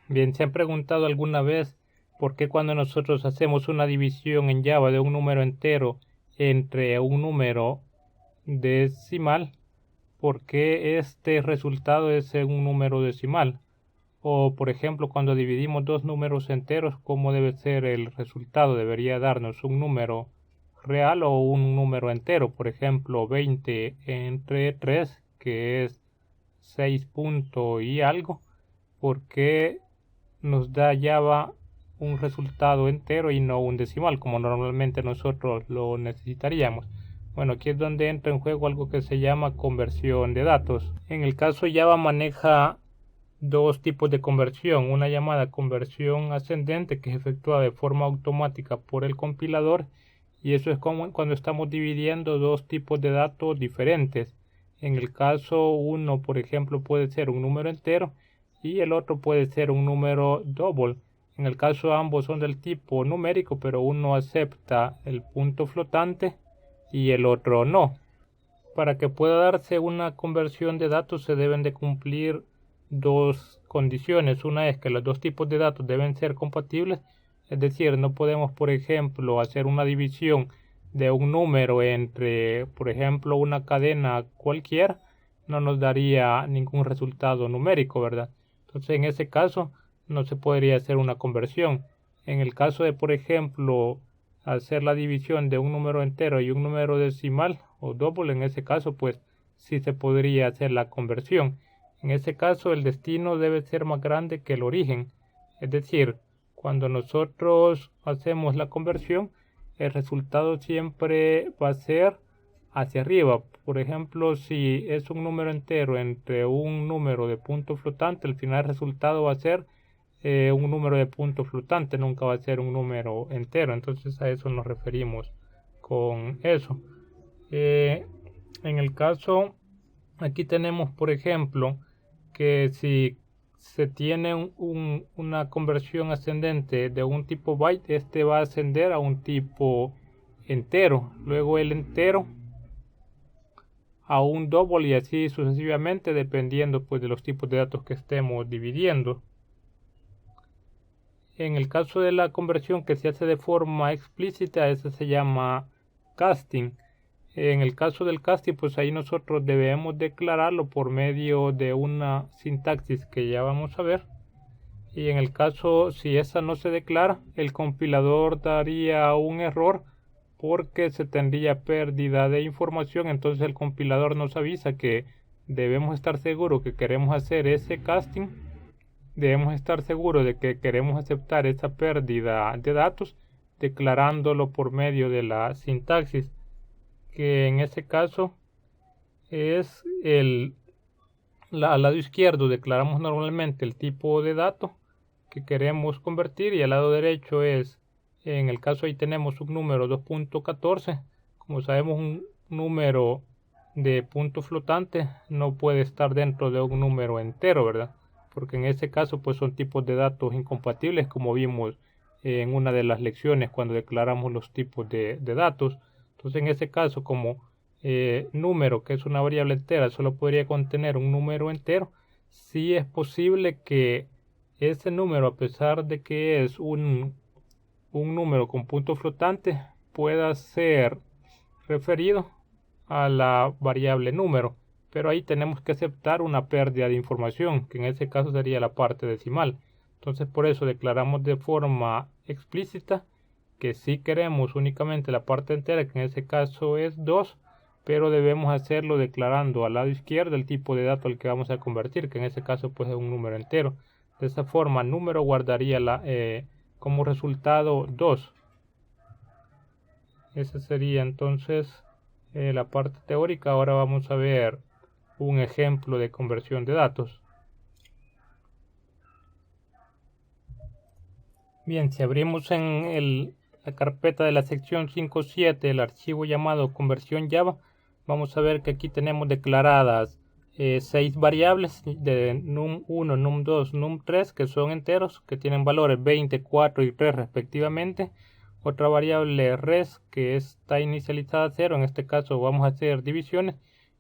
Bien, ¿se han preguntado alguna vez por qué cuando nosotros hacemos una división en Java de un número entero entre un número decimal, por qué este resultado es en un número decimal? O, por ejemplo, cuando dividimos dos números enteros, ¿cómo debe ser el resultado? ¿Debería darnos un número real o un número entero? Por ejemplo, 20 entre 3, que es 6 punto y algo. ¿Por qué nos da Java un resultado entero y no un decimal, como normalmente nosotros lo necesitaríamos? Bueno, aquí es donde entra en juego algo que se llama conversión de datos. En el caso Java maneja dos tipos de conversión, una llamada conversión ascendente que es efectuada de forma automática por el compilador, y eso es como cuando estamos dividiendo dos tipos de datos diferentes. En el caso uno, por ejemplo, puede ser un número entero y el otro puede ser un número double. En el caso ambos son del tipo numérico, pero uno acepta el punto flotante y el otro no. Para que pueda darse una conversión de datos se deben de cumplir dos condiciones. Una es que los dos tipos de datos deben ser compatibles, es decir, no podemos, por ejemplo, hacer una división de un número entre, por ejemplo, una cadena cualquiera, no nos daría ningún resultado numérico, ¿verdad? Entonces, en ese caso, no se podría hacer una conversión. En el caso de, por ejemplo, hacer la división de un número entero y un número decimal o doble, en ese caso pues sí se podría hacer la conversión. En ese caso el destino debe ser más grande que el origen, es decir, cuando nosotros hacemos la conversión el resultado siempre va a ser hacia arriba. Por ejemplo, si es un número entero entre un número de punto flotante, al final el resultado va a ser un número de punto flotante, nunca va a ser un número entero. Entonces a eso nos referimos con eso. En el caso, aquí tenemos, por ejemplo, que si se tiene una conversión ascendente de un tipo byte, este va a ascender a un tipo entero, luego el entero a un double y así sucesivamente, dependiendo pues de los tipos de datos que estemos dividiendo. En el caso de la conversión que se hace de forma explícita, esa se llama casting. En el caso del casting, pues ahí nosotros debemos declararlo por medio de una sintaxis que ya vamos a ver. Y en el caso, si esa no se declara, el compilador daría un error porque se tendría pérdida de información. Entonces el compilador nos avisa que debemos estar seguros que queremos hacer ese casting, debemos estar seguros de que queremos aceptar esa pérdida de datos declarándolo por medio de la sintaxis, que en ese caso es al lado izquierdo declaramos normalmente el tipo de dato que queremos convertir y al lado derecho es, en el caso ahí tenemos un número 2.14. Como sabemos, un número de punto flotante no puede estar dentro de un número entero, ¿verdad? Porque en ese caso pues son tipos de datos incompatibles, como vimos en una de las lecciones cuando declaramos los tipos de datos. Entonces en ese caso, como número, que es una variable entera, solo podría contener un número entero, sí es posible que ese número, a pesar de que es un número con punto flotante, pueda ser referido a la variable número, pero ahí tenemos que aceptar una pérdida de información, que en ese caso sería la parte decimal. Entonces por eso declaramos de forma explícita que si queremos únicamente la parte entera, que en ese caso es 2, pero debemos hacerlo declarando al lado izquierdo el tipo de dato al que vamos a convertir, que en ese caso pues es un número entero. De esa forma el número guardaría como resultado 2. Esa sería entonces la parte teórica. Ahora vamos a ver un ejemplo de conversión de datos. Bien, si abrimos en la carpeta de la sección 5.7 el archivo llamado conversión Java, vamos a ver que aquí tenemos declaradas 6 variables de num1, num2, num3 que son enteros, que tienen valores 20, 4 y 3 respectivamente. Otra variable res que está inicializada a 0, en este caso vamos a hacer divisiones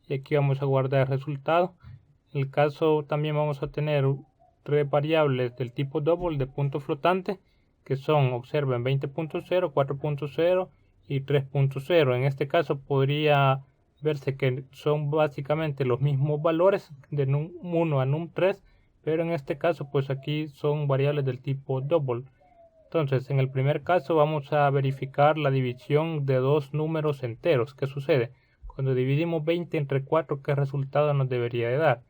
y aquí vamos a guardar el resultado. En el caso también vamos a tener tres variables del tipo double de punto flotante, que son, observen, 20.0, 4.0 y 3.0. En este caso podría verse que son básicamente los mismos valores de num1 a num3, pero en este caso pues aquí son variables del tipo double. Entonces en el primer caso vamos a verificar la división de dos números enteros. ¿Qué sucede? Cuando dividimos 20 entre 4, ¿qué resultado nos debería de dar?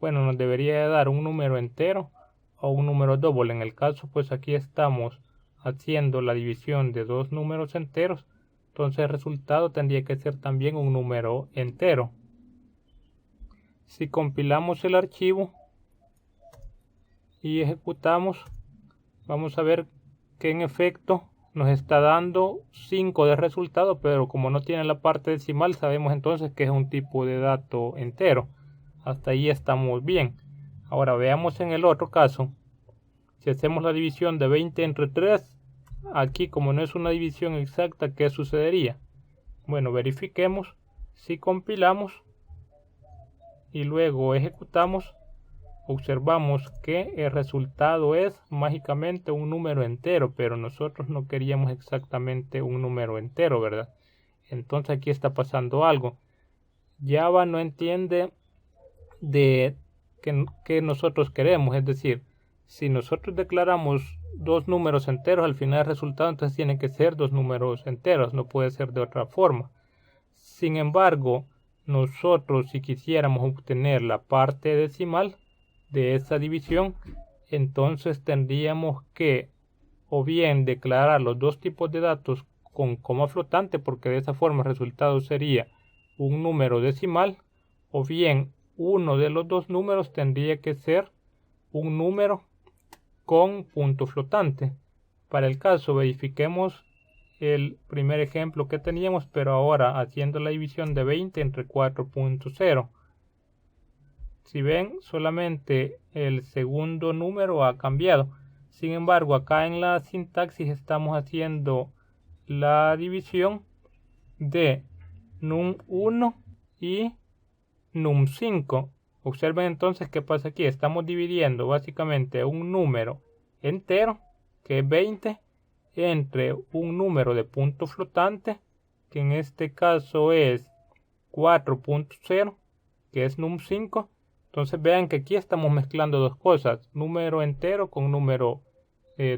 Bueno, nos debería de dar un número entero o un número doble. En el caso pues aquí estamos haciendo la división de dos números enteros, entonces el resultado tendría que ser también un número entero. Si compilamos el archivo y ejecutamos, vamos a ver que en efecto nos está dando 5 de resultado, pero como no tiene la parte decimal, sabemos entonces que es un tipo de dato entero. Hasta ahí estamos bien. Ahora veamos en el otro caso. Si hacemos la división de 20 entre 3, aquí como no es una división exacta, ¿qué sucedería? Bueno, verifiquemos. Si compilamos y luego ejecutamos, observamos que el resultado es mágicamente un número entero, pero nosotros no queríamos exactamente un número entero, ¿verdad? Entonces aquí está pasando algo. Java no entiende de que nosotros queremos, es decir, si nosotros declaramos dos números enteros al final del resultado, entonces tienen que ser dos números enteros, no puede ser de otra forma. Sin embargo, nosotros si quisiéramos obtener la parte decimal de esa división, entonces tendríamos que o bien declarar los dos tipos de datos con coma flotante, porque de esa forma el resultado sería un número decimal, o bien uno de los dos números tendría que ser un número con punto flotante. Para el caso verifiquemos el primer ejemplo que teníamos, pero ahora haciendo la división de 20 entre 4.0. Si ven, solamente el segundo número ha cambiado. Sin embargo, acá en la sintaxis estamos haciendo la división de num1 y num5. Observen entonces qué pasa aquí. Estamos dividiendo básicamente un número entero, que es 20, entre un número de punto flotante, que en este caso es 4.0, que es num5. Entonces vean que aquí estamos mezclando dos cosas, número entero con número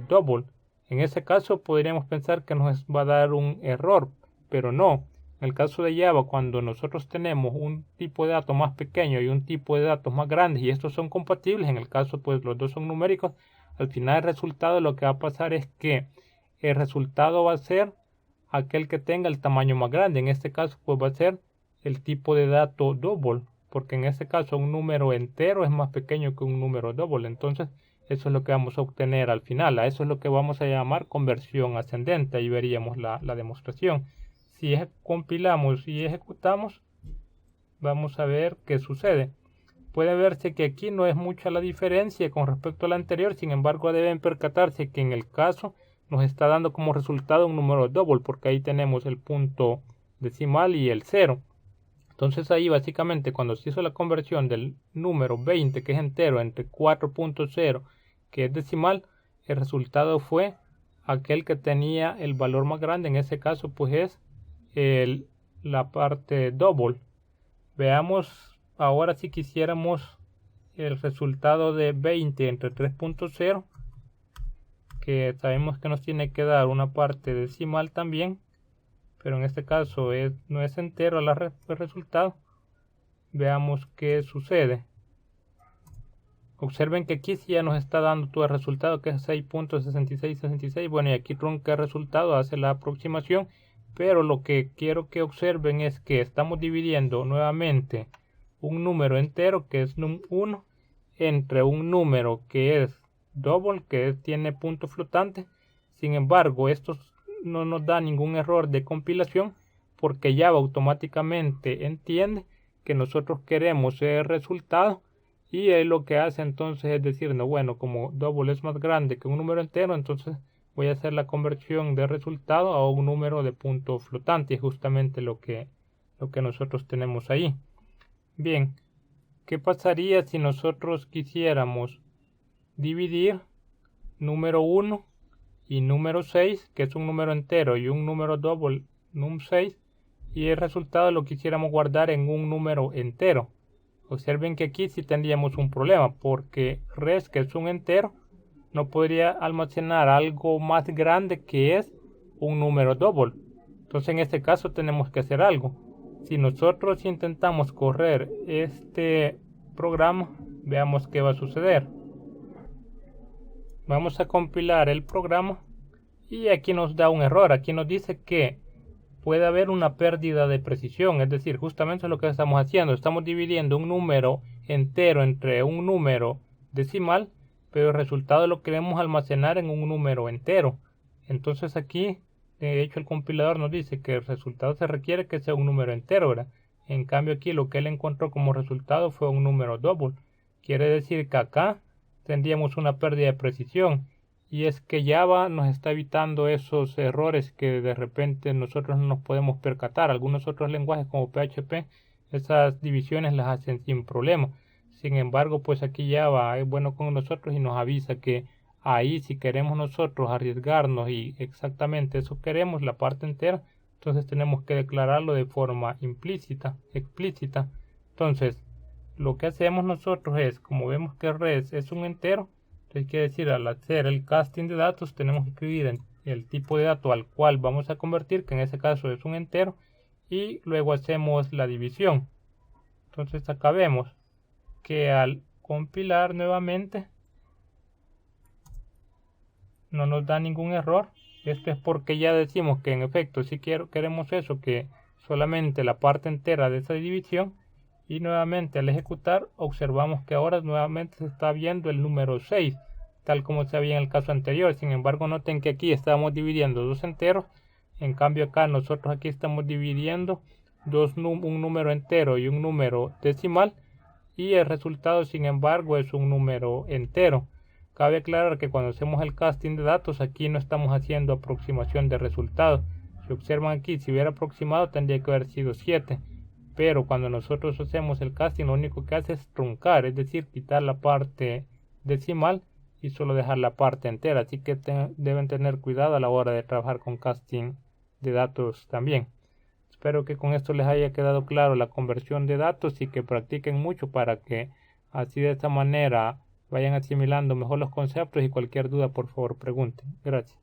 double. En ese caso podríamos pensar que nos va a dar un error, pero no. En el caso de Java, cuando nosotros tenemos un tipo de datos más pequeño y un tipo de datos más grandes y estos son compatibles, en el caso pues los dos son numéricos, al final el resultado lo que va a pasar es que el resultado va a ser aquel que tenga el tamaño más grande. En este caso pues va a ser el tipo de dato double, porque en este caso un número entero es más pequeño que un número doble. Entonces eso es lo que vamos a obtener al final. A eso es lo que vamos a llamar conversión ascendente. Ahí veríamos la demostración. Si compilamos y ejecutamos, vamos a ver qué sucede. Puede verse que aquí no es mucha la diferencia con respecto a la anterior. Sin embargo, deben percatarse que en el caso nos está dando como resultado un número doble, porque ahí tenemos el punto decimal y el 0. Entonces ahí básicamente cuando se hizo la conversión del número 20, que es entero, entre 4.0, que es decimal, el resultado fue aquel que tenía el valor más grande. En ese caso pues es la parte double. Veamos ahora si quisiéramos el resultado de 20 entre 3.0, que sabemos que nos tiene que dar una parte decimal también, pero en este caso no es entero el resultado. Veamos qué sucede. Observen que aquí sí ya nos está dando todo el resultado, que es 6.6666. Bueno, y aquí trunca el resultado, hace la aproximación, pero lo que quiero que observen es que estamos dividiendo nuevamente un número entero, que es num1, entre un número que es double, que tiene punto flotante. Sin embargo, esto no nos da ningún error de compilación, porque Java automáticamente entiende que nosotros queremos el resultado, y él lo que hace entonces es decirnos, bueno, como double es más grande que un número entero, entonces voy a hacer la conversión de resultado a un número de punto flotante, y es justamente lo que nosotros tenemos ahí. Bien, ¿qué pasaría si nosotros quisiéramos dividir número 1 y número 6, que es un número entero, y un número doble, num6, y el resultado lo quisiéramos guardar en un número entero. Observen que aquí sí tendríamos un problema, porque res, que es un entero, no podría almacenar algo más grande que es un número doble. Entonces en este caso tenemos que hacer algo. Si nosotros intentamos correr este programa, veamos qué va a suceder. Vamos a compilar el programa y aquí nos da un error. Aquí nos dice que puede haber una pérdida de precisión, es decir, justamente es lo que estamos haciendo. Estamos dividiendo un número entero entre un número decimal, pero el resultado lo queremos almacenar en un número entero. Entonces aquí, de hecho, el compilador nos dice que el resultado se requiere que sea un número entero, ¿verdad? En cambio aquí lo que él encontró como resultado fue un número doble. Quiere decir que acá tendríamos una pérdida de precisión. Y es que Java nos está evitando esos errores que de repente nosotros no nos podemos percatar. Algunos otros lenguajes como PHP, esas divisiones las hacen sin problema. Sin embargo, pues aquí Java es bueno con nosotros y nos avisa que ahí si queremos nosotros arriesgarnos y exactamente eso queremos, la parte entera, entonces tenemos que declararlo de forma explícita. Entonces, lo que hacemos nosotros es, como vemos que res es un entero, entonces quiere decir, al hacer el casting de datos tenemos que escribir el tipo de dato al cual vamos a convertir, que en ese caso es un entero, y luego hacemos la división. Entonces acá vemos que al compilar nuevamente no nos da ningún error. Esto es porque ya decimos que en efecto si queremos eso, que solamente la parte entera de esa división, y nuevamente al ejecutar observamos que ahora nuevamente se está viendo el número 6 tal como se había en el caso anterior. Sin embargo, noten que aquí estamos dividiendo dos enteros, en cambio acá nosotros aquí estamos dividiendo un número entero y un número decimal, y el resultado sin embargo es un número entero. Cabe aclarar que cuando hacemos el casting de datos aquí no estamos haciendo aproximación de resultados. Si observan aquí, si hubiera aproximado tendría que haber sido 7, pero cuando nosotros hacemos el casting lo único que hace es truncar, es decir, quitar la parte decimal y solo dejar la parte entera. Así que deben tener cuidado a la hora de trabajar con casting de datos también. Espero que con esto les haya quedado claro la conversión de datos y que practiquen mucho para que así de esta manera vayan asimilando mejor los conceptos, y cualquier duda por favor pregunten. Gracias.